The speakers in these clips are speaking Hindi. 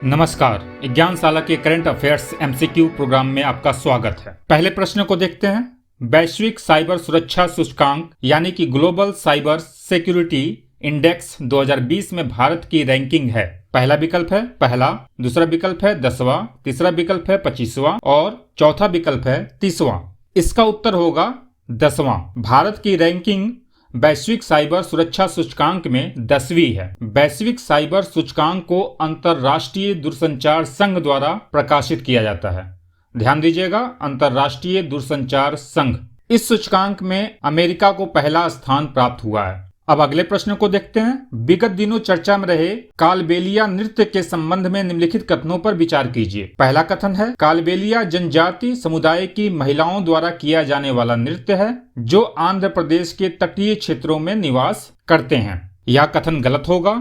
नमस्कार, ज्ञानशाला के करंट अफेयर्स एमसीक्यू प्रोग्राम में आपका स्वागत है। पहले प्रश्न को देखते हैं। वैश्विक साइबर सुरक्षा सूचकांक यानी कि ग्लोबल साइबर सिक्योरिटी इंडेक्स 2020 में भारत की रैंकिंग है। पहला विकल्प है पहला, दूसरा विकल्प है 10वां, तीसरा विकल्प है 25वां और चौथा विकल्प है 30वां। इसका उत्तर होगा 10वां। भारत की रैंकिंग वैश्विक साइबर सुरक्षा सूचकांक में 10वीं है। वैश्विक साइबर सूचकांक को अंतरराष्ट्रीय दूरसंचार संघ द्वारा प्रकाशित किया जाता है। ध्यान दीजिएगा, अंतरराष्ट्रीय दूरसंचार संघ। इस सूचकांक में अमेरिका को पहला स्थान प्राप्त हुआ है। अब अगले प्रश्न को देखते हैं। विगत दिनों चर्चा में रहे कालबेलिया नृत्य के संबंध में निम्नलिखित कथनों पर विचार कीजिए। पहला कथन है, कालबेलिया जनजाति समुदाय की महिलाओं द्वारा किया जाने वाला नृत्य है जो आंध्र प्रदेश के तटीय क्षेत्रों में निवास करते हैं। यह कथन गलत होगा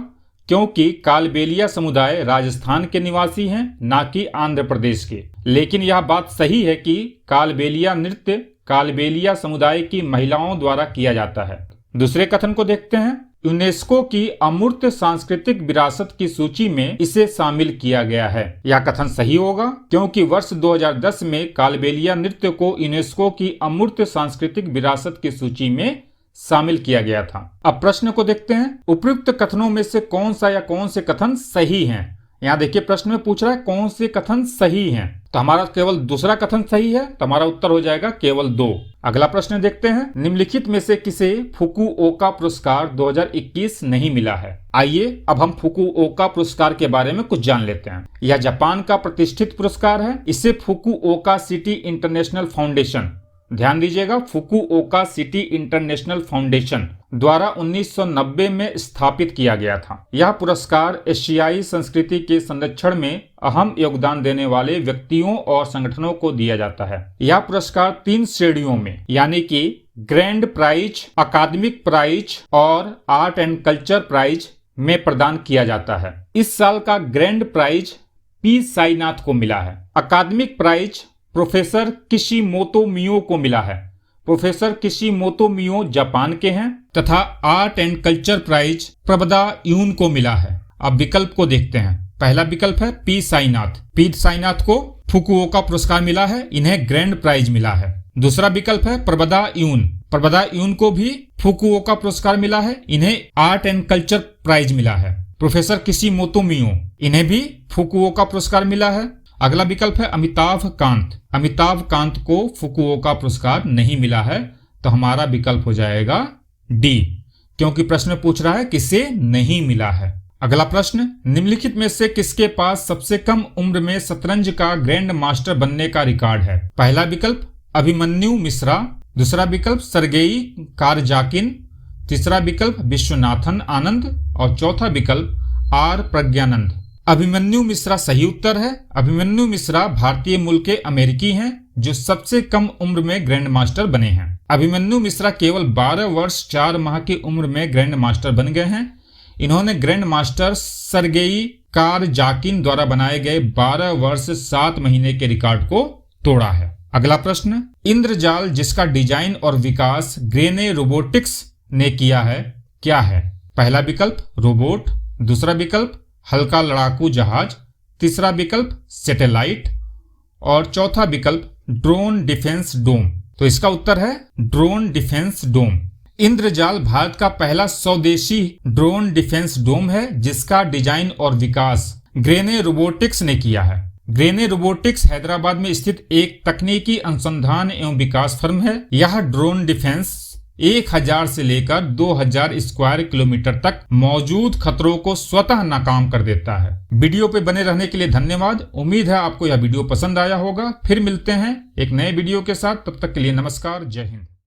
क्योंकि कालबेलिया समुदाय राजस्थान के निवासी हैं, न कि आंध्र प्रदेश के। लेकिन यह बात सही है कि कालबेलिया नृत्य कालबेलिया समुदाय की महिलाओं द्वारा किया जाता है। दूसरे कथन को देखते हैं। यूनेस्को की अमूर्त सांस्कृतिक विरासत की सूची में इसे शामिल किया गया है। यह कथन सही होगा क्योंकि वर्ष 2010 में कालबेलिया नृत्य को यूनेस्को की अमूर्त सांस्कृतिक विरासत की सूची में शामिल किया गया था। अब प्रश्न को देखते हैं। उपयुक्त कथनों में से कौन सा या कौन से कथन सही हैं? यहाँ देखिए, प्रश्न में पूछ रहा है कौन से कथन सही हैं। तो हमारा केवल दूसरा कथन सही है, तो हमारा उत्तर हो जाएगा केवल 2। अगला प्रश्न देखते हैं। निम्नलिखित में से किसे फुकुओका पुरस्कार 2021 नहीं मिला है? आइए अब हम फुकुओका पुरस्कार के बारे में कुछ जान लेते हैं। यह जापान का प्रतिष्ठित पुरस्कार है। इसे फुकुओका सिटी इंटरनेशनल फाउंडेशन, ध्यान दीजिएगा, फुकुओका सिटी इंटरनेशनल फाउंडेशन द्वारा 1990 में स्थापित किया गया था। यह पुरस्कार एशियाई संस्कृति के संरक्षण में अहम योगदान देने वाले व्यक्तियों और संगठनों को दिया जाता है। यह पुरस्कार 3 श्रेणियों में यानी कि ग्रैंड प्राइज, अकादमिक प्राइज और आर्ट एंड कल्चर प्राइज में प्रदान किया जाता है। इस साल का ग्रैंड प्राइज पी साईनाथ को मिला है। अकादमिक प्राइज प्रोफेसर किशिमोतो मियो को मिला है। प्रोफेसर किशिमोतो मियो जापान के हैं। तथा आर्ट एंड कल्चर प्राइज प्रबदा यून को मिला है। अब विकल्प को देखते हैं। पहला विकल्प है पी साईनाथ। पी साईनाथ को फुकुओका पुरस्कार मिला है, इन्हें ग्रैंड प्राइज मिला है। दूसरा विकल्प है प्रबदा यून। प्रबदा यून को भी फुकुओका पुरस्कार मिला है, इन्हें आर्ट एंड कल्चर प्राइज मिला है। प्रोफेसर किशिमोतो मियो, इन्हें भी फुकुओका पुरस्कार मिला है। अगला विकल्प है अमिताभ कांत। अमिताभ कांत को फुकुओका पुरस्कार नहीं मिला है, तो हमारा विकल्प हो जाएगा डी, क्योंकि प्रश्न पूछ रहा है किसे नहीं मिला है। अगला प्रश्न, निम्नलिखित में से किसके पास सबसे कम उम्र में शतरंज का ग्रैंड मास्टर बनने का रिकॉर्ड है? पहला विकल्प अभिमन्यु मिश्रा, दूसरा विकल्प सर्गेई कारजाकिन, तीसरा विकल्प विश्वनाथन आनंद और चौथा विकल्प आर प्रज्ञानंद। अभिमन्यु मिश्रा सही उत्तर है। अभिमन्यु मिश्रा भारतीय मूल के अमेरिकी हैं जो सबसे कम उम्र में ग्रैंड मास्टर बने हैं। अभिमन्यु मिश्रा केवल 12 वर्ष 4 माह की उम्र में ग्रैंड मास्टर बन गए हैं। इन्होंने ग्रैंड मास्टर सर्गेई कारजाकिन द्वारा बनाए गए 12 वर्ष 7 महीने के रिकॉर्ड को तोड़ा है। अगला प्रश्न, इंद्रजाल जिसका डिजाइन और विकास ग्रेने रोबोटिक्स ने किया है क्या है? पहला विकल्प रोबोट, दूसरा विकल्प हल्का लड़ाकू जहाज, तीसरा विकल्प सैटेलाइट और चौथा विकल्प ड्रोन डिफेंस डोम। तो इसका उत्तर है ड्रोन डिफेंस डोम। इंद्रजाल भारत का पहला स्वदेशी ड्रोन डिफेंस डोम है जिसका डिजाइन और विकास ग्रेने रोबोटिक्स ने किया है। ग्रेने रोबोटिक्स हैदराबाद में स्थित एक तकनीकी अनुसंधान एवं विकास फर्म है। यह ड्रोन डिफेंस 1000 से लेकर 2000 स्क्वायर किलोमीटर तक मौजूद खतरों को स्वतः नाकाम कर देता है। वीडियो पे बने रहने के लिए धन्यवाद। उम्मीद है आपको यह वीडियो पसंद आया होगा। फिर मिलते हैं एक नए वीडियो के साथ, तब तक के लिए नमस्कार, जय हिंद।